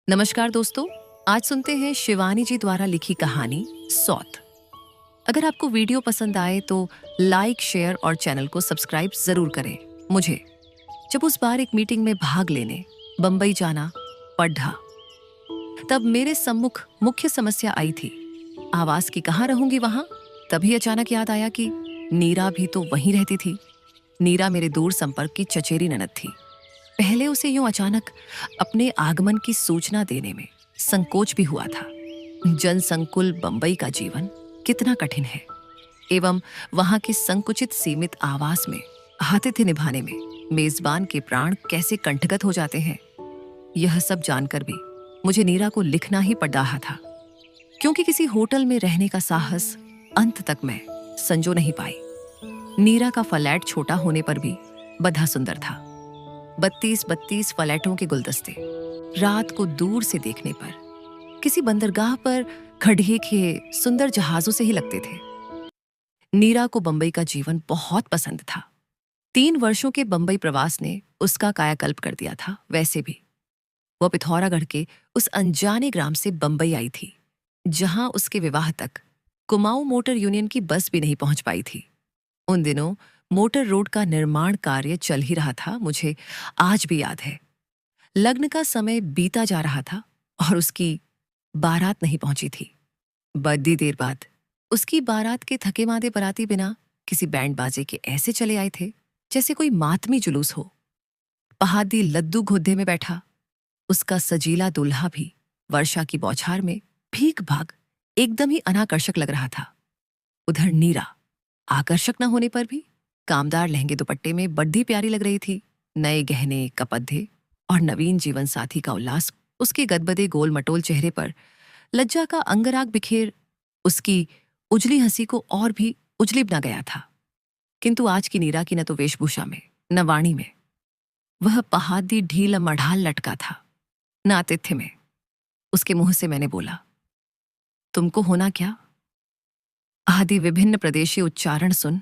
नमस्कार दोस्तों। आज सुनते हैं शिवानी जी द्वारा लिखी कहानी सौत। अगर आपको वीडियो पसंद आए तो लाइक, शेयर और चैनल को सब्सक्राइब जरूर करें। मुझे जब उस बार एक मीटिंग में भाग लेने बंबई जाना पड़ा, तब मेरे सम्मुख मुख्य समस्या आई थी। आवाज की कहाँ रहूंगी वहां। तभी अचानक याद आया कि नीरा भी तो वहीं रहती थी। नीरा मेरे दूर संपर्क की चचेरी ननद थी। पहले उसे यूं अचानक अपने आगमन की सूचना देने में संकोच भी हुआ था। जनसंकुल बंबई का जीवन कितना कठिन है, एवं वहां के संकुचित सीमित आवास में आतिथ्य निभाने में मेजबान के प्राण कैसे कंठगत हो जाते हैं। यह सब जानकर भी मुझे नीरा को लिखना ही पड़ रहा था, क्योंकि किसी होटल में रहने का साहस अंत तक मैं संजो नहीं पाई। नीरा का फ्लैट छोटा होने पर भी बड़ा सुंदर था। 32 फ्लैटों के गुलदस्ते रात को दूर से देखने पर किसी बंदरगाह पर खड़े के सुंदर जहाजों से ही लगते थे। नीरा को बंबई का जीवन बहुत पसंद था। 3 वर्षों के बंबई प्रवास ने उसका कायाकल्प कर दिया था। वैसे भी वह पिथौरागढ़ के उस अनजाने ग्राम से बंबई आई थी, जहां उसके विवाह तक कुमाऊं मोटर यूनियन की बस भी नहीं पहुंच पाई थी। उन दिनों मोटर रोड का निर्माण कार्य चल ही रहा था। मुझे आज भी याद है, लग्न का समय बीता जा रहा था और उसकी बारात नहीं पहुंची थी। बड़ी देर बाद उसकी बारात के थके मांदे बराती बिना किसी बैंड बाजे के ऐसे चले आए थे जैसे कोई मातमी जुलूस हो। पहाड़ी लद्दू घोद्धे में बैठा उसका सजीला दूल्हा भी वर्षा की बौछार में भीग भाग एकदम ही अनाकर्षक लग रहा था। उधर नीरा आकर्षक न होने पर भी कामदार लहंगे दुपट्टे में बड़ी प्यारी लग रही थी। नए गहने, कपद्धे और नवीन जीवन साथी का उल्लास उसके गदबदे गोल मटोल चेहरे पर लज्जा का अंगराग बिखेर उसकी उजली हंसी को और भी उजलिब न गया था। किंतु आज की नीरा की न तो वेशभूषा में न वाणी में वह पहाड़ी ढील मढ़ाल लटका था, न आतिथ्य में। उसके मुंह से मैंने बोला, तुमको होना क्या? आदि विभिन्न प्रदेशी उच्चारण सुन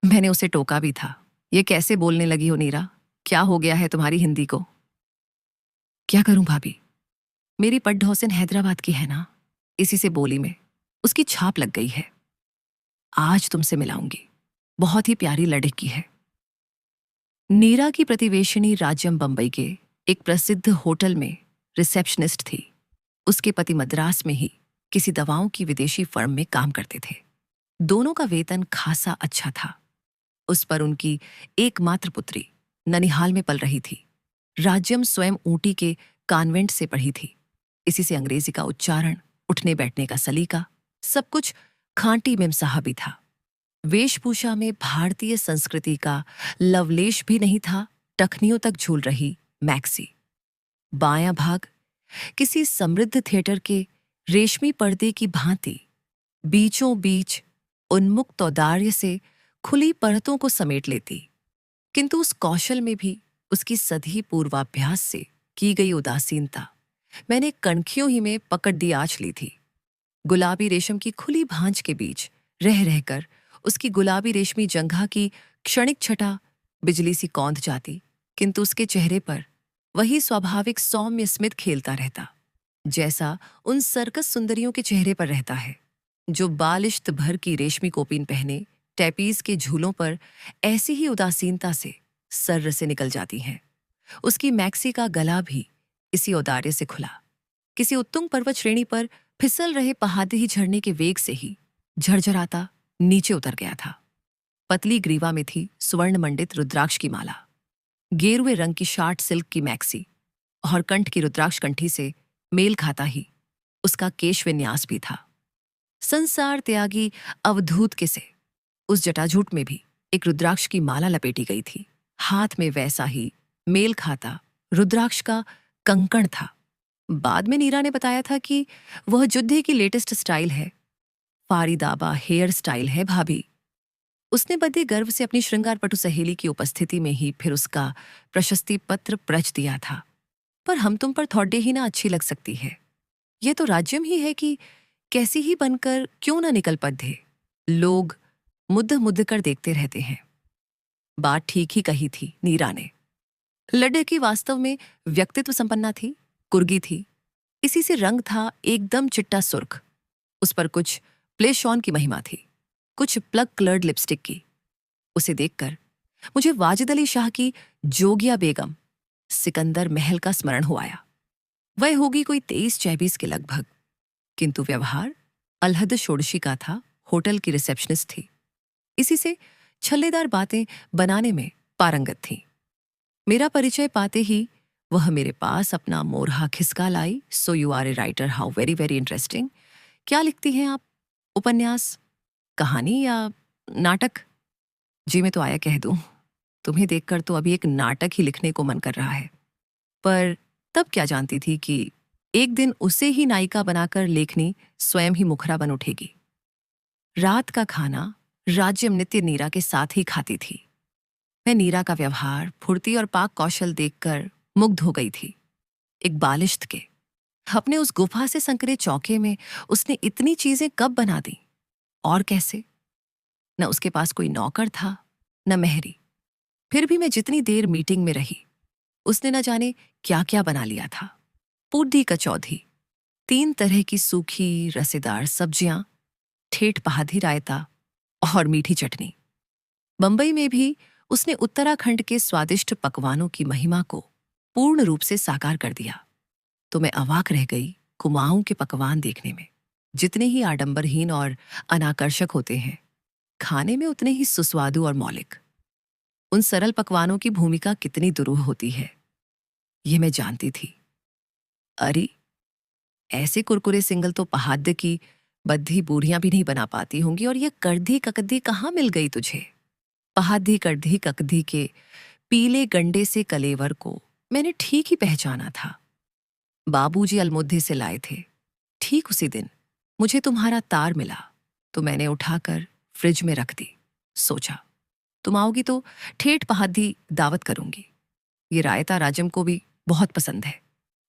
मैंने उसे टोका भी था। ये कैसे बोलने लगी हो नीरा? क्या हो गया है तुम्हारी हिंदी को? क्या करूं भाभी, मेरी पड्ढौसिन हैदराबाद की है ना, इसी से बोली में उसकी छाप लग गई है। आज तुमसे मिलाऊंगी, बहुत ही प्यारी लड़की है। नीरा की प्रतिवेशिनी राज्यम बंबई के एक प्रसिद्ध होटल में रिसेप्शनिस्ट थी। उसके पति मद्रास में ही किसी दवाओं की विदेशी फर्म में काम करते थे। दोनों का वेतन खासा अच्छा था। उस पर उनकी एकमात्र पुत्री ननिहाल में पल रही थी। राज्यम स्वयं ऊटी के कॉन्वेंट से पढ़ी थी। इसी से अंग्रेजी का उच्चारण, उठने बैठने का सलीका, सब कुछ खांटी मेमसाहा भी था। वेशभूषा में भारतीय संस्कृति का लवलेश भी नहीं था। टखनियों तक झूल रही मैक्सी, बायां भाग किसी समृद्ध थिएटर के रेशमी पर्दे की भांति बीचों बीच उन्मुक्त औदार्य से खुली परतों को समेट लेती। किंतु उस कौशल में भी उसकी सधी पूर्वाभ्यास से की गई उदासीनता मैंने कणखियों ही में पकड़ दी आँच ली थी। गुलाबी रेशम की खुली भांज के बीच रह रहकर उसकी गुलाबी रेशमी जंघा की क्षणिक छटा बिजली सी कौंध जाती, किंतु उसके चेहरे पर वही स्वाभाविक सौम्य स्मित खेलता रहता, जैसा उन सर्कस सुंदरियों के चेहरे पर रहता है जो बालिश्त भर की रेशमी कोपीन पहने टैपीज के झूलों पर ऐसी ही उदासीनता से सर्र से निकल जाती हैं। उसकी मैक्सी का गला भी इसी औदार्य से खुला, किसी उत्तुंग पर्वत श्रेणी पर फिसल रहे पहाड़ी झरने के वेग से ही झरझराता नीचे उतर गया था। पतली ग्रीवा में थी स्वर्ण मंडित रुद्राक्ष की माला, गेरुए रंग की शार्ट सिल्क की मैक्सी और कंठ की रुद्राक्ष कंठी से मेल खाता ही उसका केश विन्यास भी था। संसार त्यागी अवधूत के से उस जटाजूट में भी एक रुद्राक्ष की माला लपेटी गई थी। हाथ में वैसा ही मेल खाता रुद्राक्ष का कंकण था। बाद में नीरा ने बताया था कि वह जुद्धे की लेटेस्ट स्टाइल है, फारिदाबा हेयर स्टाइल है भाभी। उसने बड़े गर्व से अपनी श्रृंगार पटु सहेली की उपस्थिति में ही फिर उसका प्रशस्ति पत्र प्रच दिया था। पर हम तुम पर थोड़े ही ना अच्छी लग सकती है। यह तो राज्यम ही है कि कैसी ही बनकर क्यों ना निकल पड़े। लोग मुद्द मुद्द कर देखते रहते हैं। बात ठीक ही कही थी नीरा ने। लड़की वास्तव में व्यक्तित्व संपन्ना थी, कुर्गी थी, इसी से रंग था एकदम चिट्टा सुर्ख। उस पर कुछ प्लेश ऑन की महिमा थी, कुछ प्लग कलर्ड लिपस्टिक की। उसे देखकर मुझे वाजिद अली शाह की जोगिया बेगम सिकंदर महल का स्मरण हो आया। वह होगी कोई 23-24 के लगभग, किंतु व्यवहार अलहद षोडशी का था। होटल की रिसेप्शनिस्ट थी। इसी से छल्लेदार बातें बनाने में पारंगत थी। मेरा परिचय पाते ही वह मेरे पास अपना मोरहा खिसका लाई। So you are a writer, how very very interesting. क्या लिखती हैं आप? उपन्यास, कहानी या नाटक? जी मैं तो आया कह दूं, तुम्हें देखकर तो अभी एक नाटक ही लिखने को मन कर रहा है। पर तब क्या जानती थी कि एक दिन उसे ही नायिका बनाकर लेखनी स्वयं ही मुखरा बन उठेगी। रात का खाना राज्यम नित्य नीरा के साथ ही खाती थी। मैं नीरा का व्यवहार, फुर्ती और पाक कौशल देखकर मुग्ध हो गई थी। एक बालिश्त के अपने उस गुफा से संकरे चौके में उसने इतनी चीजें कब बना दी और कैसे? न उसके पास कोई नौकर था, न मेहरी। फिर भी मैं जितनी देर मीटिंग में रही, उसने न जाने क्या क्या बना लिया था। पूडी कचौधी, 3 तरह की सूखी रसेदार सब्जियां, ठेठ पहाधी रायता और मीठी चटनी। बंबई में भी उसने उत्तराखंड के स्वादिष्ट पकवानों की महिमा को पूर्ण रूप से साकार कर दिया। तो मैं अवाक रह गई कुमाऊं के पकवान देखने में। जितने ही आडंबरहीन और अनाकर्षक होते हैं, खाने में उतने ही सुस्वादु और मौलिक। उन सरल पकवानों की भूमिका कितनी दुरूह होती है, ये मैं जानती थी। अरे, ऐसे कुरकुरे सिंगल तो पहाड़ की बद्धी बूढ़ियां भी नहीं बना पाती होंगी, और ये करधी ककद्धी कहाँ मिल गई तुझे? पहाड़ी करधी ककधी के पीले गंडे से कलेवर को मैंने ठीक ही पहचाना था। बाबूजी अलमुद्दे से लाए थे। ठीक उसी दिन मुझे तुम्हारा तार मिला तो मैंने उठाकर फ्रिज में रख दी। सोचा तुम आओगी तो ठेठ पहाड़ी दावत करूंगी। ये रायता राजम को भी बहुत पसंद है,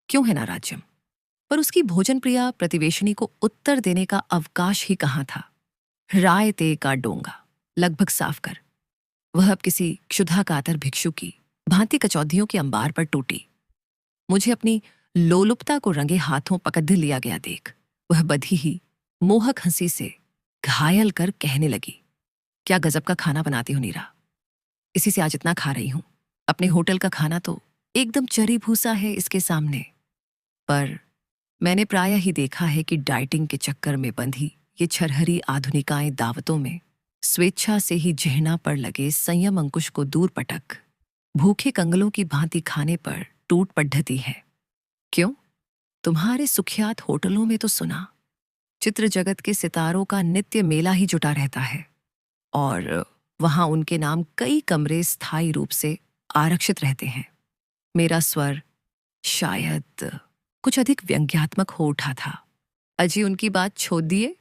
क्यों है ना राजम? पर उसकी भोजन प्रिया प्रतिवेशनी को उत्तर देने का अवकाश ही कहाँ था। रायते का डोंगा लगभग साफ कर। वह अब किसी क्षुधा कातर भिक्षु की भांति कचौधियों के अंबार पर टूटी। मुझे अपनी लोलुपता को रंगे हाथों पकड़ लिया गया देख वह बधी ही मोहक हंसी से घायल कर कहने लगी, क्या गजब का खाना बनाती हो नीरा। इसी से आज इतना खा रही हूं। अपने होटल का खाना तो एकदम चरी भूसा है इसके सामने। पर मैंने प्रायः ही देखा है कि डाइटिंग के चक्कर में बंधी ये छरहरी आधुनिकाएं दावतों में स्वेच्छा से ही जहना पर लगे संयम अंकुश को दूर पटक भूखे कंगलों की भांति खाने पर टूट पढ़ती है। क्यों? तुम्हारे सुख्यात होटलों में तो सुना चित्र जगत के सितारों का नित्य मेला ही जुटा रहता है, और वहां उनके नाम कई कमरे स्थायी रूप से आरक्षित रहते हैं। मेरा स्वर शायद कुछ अधिक व्यंग्यात्मक हो उठा था। अजी उनकी बात छोड़ दिए।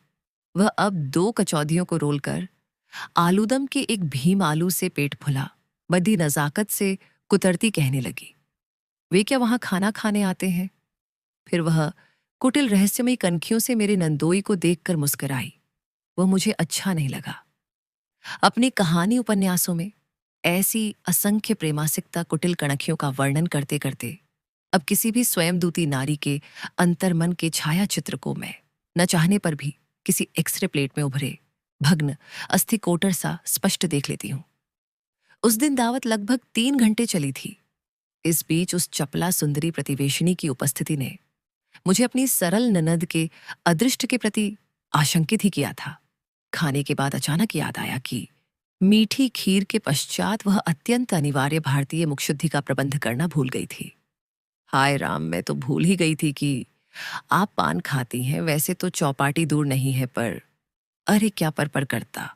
वह अब 2 कचौधियों को रोलकर आलूदम के एक भीम आलू से पेट फुला बड़ी नजाकत से कुतरती कहने लगी, वे क्या वहां खाना खाने आते हैं? फिर वह कुटिल रहस्यमयी कनखियों से मेरे नंदोई को देखकर मुस्कुराई। वह मुझे अच्छा नहीं लगा। अपनी कहानी उपन्यासों में ऐसी असंख्य प्रेमासिकता कुटिल कणखियों का वर्णन करते करते अब किसी भी स्वयंदूती नारी के अंतर्मन के छाया चित्र को मैं न चाहने पर भी किसी एक्सरे प्लेट में उभरे भग्न अस्थि कोटर सा स्पष्ट देख लेती हूं। उस दिन दावत लगभग 3 घंटे चली थी। इस बीच उस चपला सुंदरी प्रतिवेशिनी की उपस्थिति ने मुझे अपनी सरल ननद के अदृष्ट के प्रति आशंकित ही किया था। खाने के बाद अचानक याद आया कि मीठी खीर के पश्चात वह अत्यंत अनिवार्य भारतीय मुखशुद्धि का प्रबंध करना भूल गई थी। हाय राम, मैं तो भूल ही गई थी कि आप पान खाती हैं। वैसे तो चौपाटी दूर नहीं है, पर अरे क्या पर करता।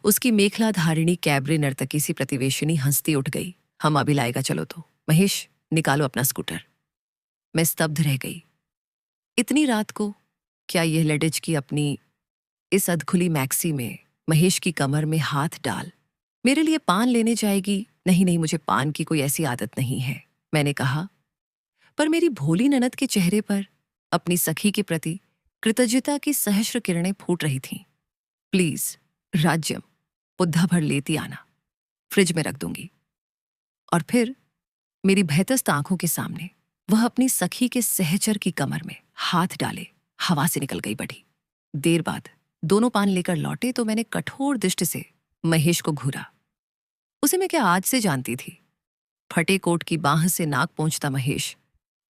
उसकी मेखला धारिणी कैबरे नर्तकी सी प्रतिवेशिनी हंसती उठ गई। हम अभी लाएगा, चलो तो महेश निकालो अपना स्कूटर। मैं स्तब्ध रह गई। इतनी रात को क्या यह लेडिज की अपनी इस अधखुली मैक्सी में महेश की कमर में हाथ डाल मेरे लिए पान लेने जाएगी? नहीं नहीं, मुझे पान की कोई ऐसी आदत नहीं है, मैंने कहा। पर मेरी भोली ननद के चेहरे पर अपनी सखी के प्रति कृतज्ञता की सहस्र किरणें फूट रही थीं। प्लीज राज्यम बुद्धा भर लेती आना, फ्रिज में रख दूंगी। और फिर मेरी भयतस्त आंखों के सामने वह अपनी सखी के सहचर की कमर में हाथ डाले हवा से निकल गई बढ़ी। देर बाद दोनों पान लेकर लौटे तो मैंने कठोर दृष्टि से महेश को घूरा। उसे मैं क्या आज से जानती थी? फटे कोट की बाह से नाक पोंछता महेश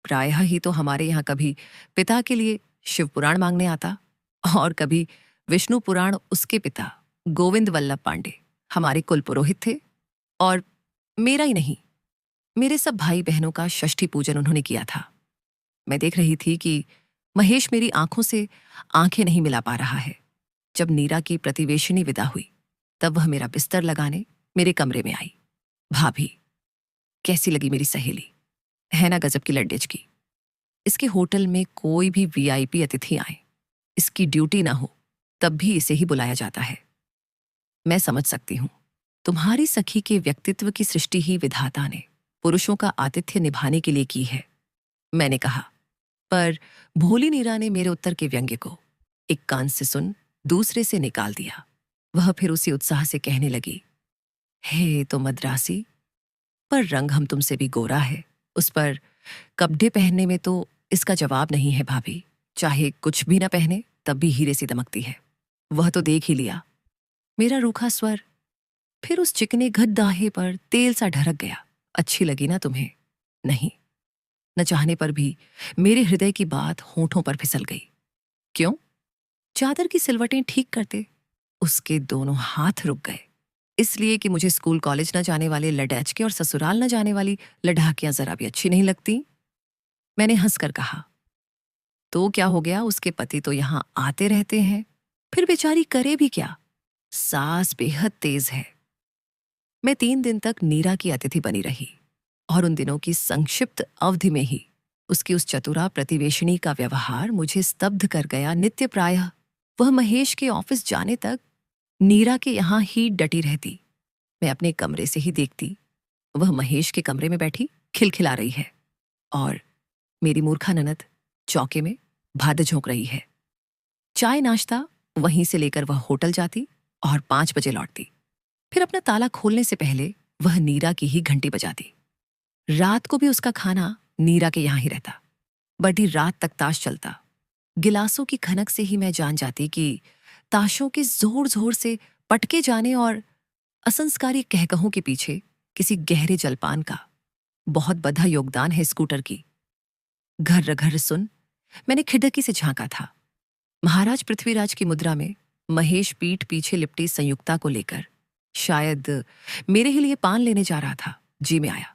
प्रायः ही तो हमारे यहाँ कभी पिता के लिए शिव पुराण मांगने आता और कभी विष्णु पुराण। उसके पिता गोविंद वल्लभ पांडे हमारे कुल पुरोहित थे और मेरा ही नहीं, मेरे सब भाई बहनों का षष्ठी पूजन उन्होंने किया था। मैं देख रही थी कि महेश मेरी आंखों से आंखें नहीं मिला पा रहा है। जब नीरा की प्रतिवेशिनी विदा हुई तब वह मेरा बिस्तर लगाने मेरे कमरे में आई। भाभी, कैसी लगी मेरी सहेली? है ना गजब की लड्डेज की। इसके होटल में कोई भी वीआईपी अतिथि आए, इसकी ड्यूटी ना हो, तब भी इसे ही बुलाया जाता है। मैं समझ सकती हूं, तुम्हारी सखी के व्यक्तित्व की सृष्टि ही विधाता ने पुरुषों का आतिथ्य निभाने के लिए की है, मैंने कहा। पर भोली नीरा ने मेरे उत्तर के व्यंग्य को एक कान से सुन दूसरे से निकाल दिया। वह फिर उसी उत्साह से कहने लगी, हे तो मद्रासी, पर रंग हम तुमसे भी गोरा है। उस पर कपड़े पहनने में तो इसका जवाब नहीं है भाभी। चाहे कुछ भी ना पहने तब भी हीरे सी दमकती है। वह तो देख ही लिया। मेरा रूखा स्वर फिर उस चिकने घटदाहे पर तेल सा ढरक गया। अच्छी लगी ना तुम्हें? नहीं, न चाहने पर भी मेरे हृदय की बात होठों पर फिसल गई। क्यों? चादर की सिलवटें ठीक करते उसके दोनों हाथ रुक गए। इसलिए कि मुझे स्कूल कॉलेज न जाने वाले लडैचके और ससुराल न जाने वाली लड़ाकियां जरा भी अच्छी नहीं लगती। मैंने हंसकर कहा, तो क्या हो गया, उसके पति तो यहां आते रहते हैं, फिर बेचारी करे भी क्या? सास बेहद तेज है। मैं 3 दिन तक नीरा की अतिथि बनी रही और उन दिनों की संक्षिप्त अवधि में ही उसकी उस चतुरा प्रतिवेशिनी का व्यवहार मुझे स्तब्ध कर गया। नित्य प्रायः वह महेश के ऑफिस जाने तक नीरा के यहां ही डटी रहती। मैं अपने कमरे से ही देखती, वह महेश के कमरे में बैठी खिलखिला रही है और मेरी मूर्खा ननद चौके में भाद झोंक रही है। चाय नाश्ता वहीं से लेकर वह होटल जाती और 5 बजे लौटती। फिर अपना ताला खोलने से पहले वह नीरा की ही घंटी बजाती। रात को भी उसका खाना नीरा के यहां ही रहता। बड़ी रात तक ताश चलता। गिलासों की खनक से ही मैं जान जाती कि ताशों के जोर जोर से पटके जाने और असंस्कारी कहकहों के पीछे किसी गहरे जलपान का बहुत बड़ा योगदान है। स्कूटर की घर घर सुन मैंने खिड़की से झांका था। महाराज पृथ्वीराज की मुद्रा में महेश पीठ पीछे लिपटी संयुक्ता को लेकर शायद मेरे ही लिए पान लेने जा रहा था। जी में आया।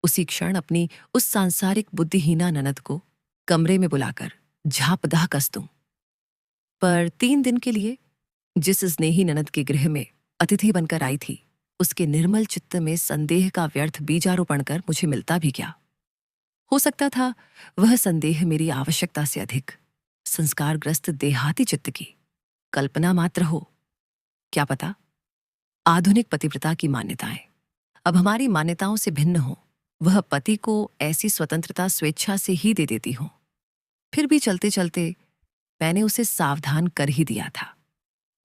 उसी क्षण अपनी उस सांसारिक बुद्धिहीना ननद को कमरे में बुलाकर झापदाह कस दूं। पर 3 दिन के लिए जिस स्नेही ननद के गृह में अतिथि बनकर आई थी, उसके निर्मल चित्त में संदेह का व्यर्थ बीजारोपण कर मुझे मिलता भी क्या? हो सकता था वह संदेह मेरी आवश्यकता से अधिक संस्कारग्रस्त देहाती चित्त की कल्पना मात्र हो। क्या पता, आधुनिक पतिव्रता की मान्यताएं अब हमारी मान्यताओं से भिन्न हो। वह पति को ऐसी स्वतंत्रता स्वेच्छा से ही दे देती हो। फिर भी चलते चलते मैंने उसे सावधान कर ही दिया था।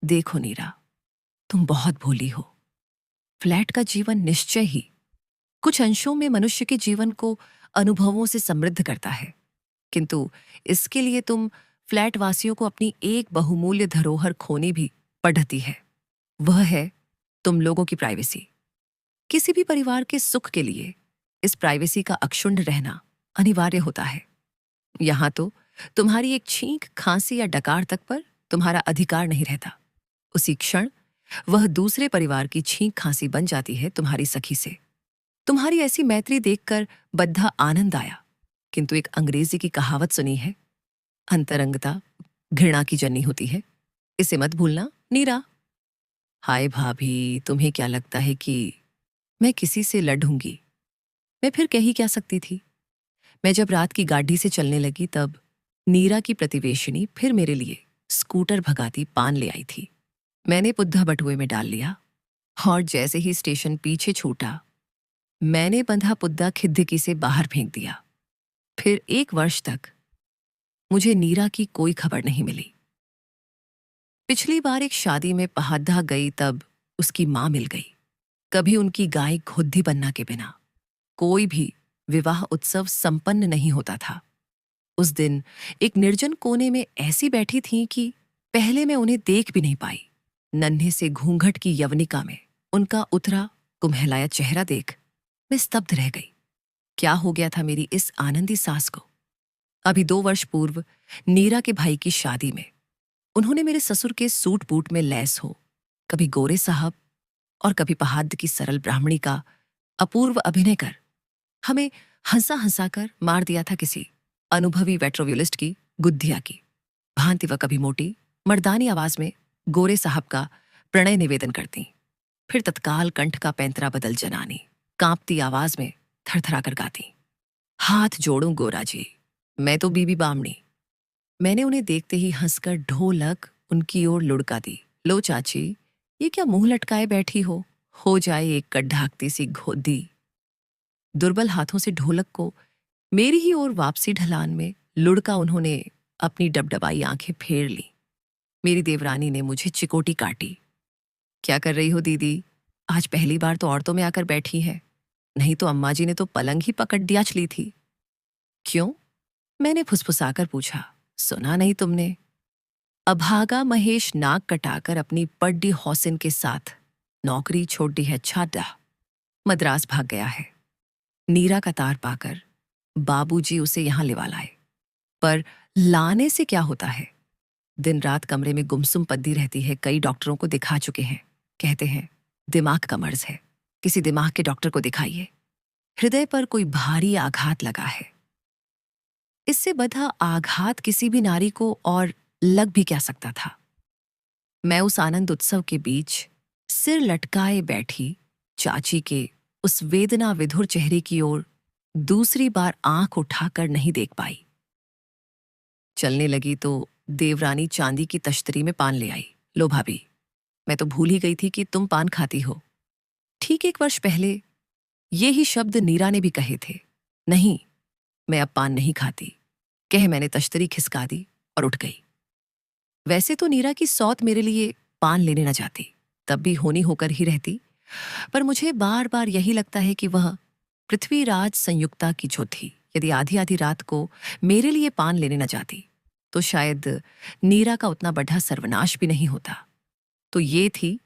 देखो नीरा, तुम बहुत भोली हो। फ्लैट का जीवन निश्चय ही कुछ अंशों में मनुष्य के जीवन को अनुभवों से समृद्ध करता है, किंतु इसके लिए तुम फ्लैट वासियों को अपनी एक बहुमूल्य धरोहर खोनी भी पड़ती है। वह है तुम लोगों की प्राइवेसी। किसी भी परिवार के सुख के लिए इस प्राइवेसी का अक्षुण्ण रहना अनिवार्य होता है। यहां तो तुम्हारी एक छींक, खांसी या डकार तक पर तुम्हारा अधिकार नहीं रहता। उसी क्षण वह दूसरे परिवार की छींक खांसी बन जाती है तुम्हारी सखी से। तुम्हारी ऐसी मैत्री देखकर बद्धा आनंद आया, किंतु एक अंग्रेजी की कहावत सुनी है, अंतरंगता घृणा की जन्नी होती है। इसे मत भूलना नीरा। हाय भाभी, तुम्हें क्या लगता है कि मैं किसी से लड़ूंगी? मैं फिर कह ही क्या सकती थी। मैं जब रात की गाड़ी से चलने लगी तब नीरा की प्रतिवेशिनी फिर मेरे लिए स्कूटर भगाती पान ले आई थी। मैंने पुद्धा बटुए में डाल लिया और जैसे ही स्टेशन पीछे छूटा, मैंने बंधा पुद्दा खिद्दकी से बाहर फेंक दिया। फिर 1 वर्ष तक मुझे नीरा की कोई खबर नहीं मिली। पिछली बार एक शादी में पहाद्दा गई तब उसकी मां मिल गई। कभी उनकी गाय खुद्दी बनना के बिना कोई भी विवाह उत्सव संपन्न नहीं होता था। उस दिन एक निर्जन कोने में ऐसी बैठी थीं कि पहले मैं उन्हें देख भी नहीं पाई। नन्हे से घूंघट की यवनिका में उनका उतरा कुम्हलाया चेहरा देख मैं स्तब्ध रह गई। क्या हो गया था मेरी इस आनंदी सास को? अभी 2 वर्ष पूर्व नीरा के भाई की शादी में उन्होंने मेरे ससुर के सूट बूट में लैस हो कभी गोरे साहब और कभी पहाड़ की सरल ब्राह्मणी का अपूर्व अभिनय कर हमें हंसा हंसा कर मार दिया था किसी अनुभवी वेट्रोव्यूलिस्ट की गुद्धिया की भांति। वह कभी मोटी मर्दानी आवाज में गोरे साहब का प्रणय निवेदन करती, फिर तत्काल कंठ का पैंतरा बदल जनानी कांपती आवाज में थरथरा कर गाती, हाथ जोड़ूं गोरा जी, मैं तो बीबी बामणी। मैंने उन्हें देखते ही हंसकर ढोलक उनकी ओर लुढ़का दी। लो चाची, ये क्या मुंह लटकाए बैठी हो जाए एक कड्ढाकती सी घोदी। दुर्बल हाथों से ढोलक को मेरी ही ओर वापसी ढलान में लुढ़का उन्होंने अपनी डबडबाई आंखें फेर ली। मेरी देवरानी ने मुझे चिकोटी काटी। क्या कर रही हो दीदी? आज पहली बार तो औरतों में आकर बैठी है, नहीं तो अम्मा जी ने तो पलंग ही पकड़ दियाच ली थी। क्यों? मैंने फुसफुसाकर पूछा। सुना नहीं तुमने? अभागा महेश नाक कटाकर अपनी पड्डी हौसिन के साथ नौकरी छोड़ दी है छाडा, मद्रास भाग गया है। नीरा का तार पाकर बाबूजी उसे यहां लिवा लाए। पर लाने से क्या होता है? दिन रात कमरे में गुमसुम पद्दी रहती है। कई डॉक्टरों को दिखा चुके हैं, कहते हैं दिमाग का मर्ज है, किसी दिमाग के डॉक्टर को दिखाइए। हृदय पर कोई भारी आघात लगा है। इससे बधा आघात किसी भी नारी को और लग भी क्या सकता था। मैं उस आनंद उत्सव के बीच सिर लटकाए बैठी चाची के उस वेदना विधुर चेहरे की ओर दूसरी बार आंख उठाकर नहीं देख पाई। चलने लगी तो देवरानी चांदी की तश्तरी में पान ले आई। लो भाभी, मैं तो भूल ही गई थी कि तुम पान खाती हो। ठीक 1 वर्ष पहले ये ही शब्द नीरा ने भी कहे थे। नहीं, मैं अब पान नहीं खाती, कह मैंने तश्तरी खिसका दी और उठ गई। वैसे तो नीरा की सौत मेरे लिए पान लेने न जाती, तब भी होनी होकर ही रहती, पर मुझे बार बार यही लगता है कि वह पृथ्वीराज संयुक्ता की जो थी, यदि आधी आधी रात को मेरे लिए पान लेने न जाती तो शायद नीरा का उतना बड़ा सर्वनाश भी नहीं होता। तो ये थी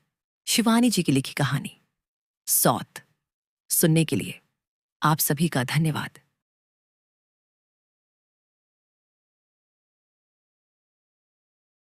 शिवानी जी की लिखी कहानी सौत। सुनने के लिए आप सभी का धन्यवाद।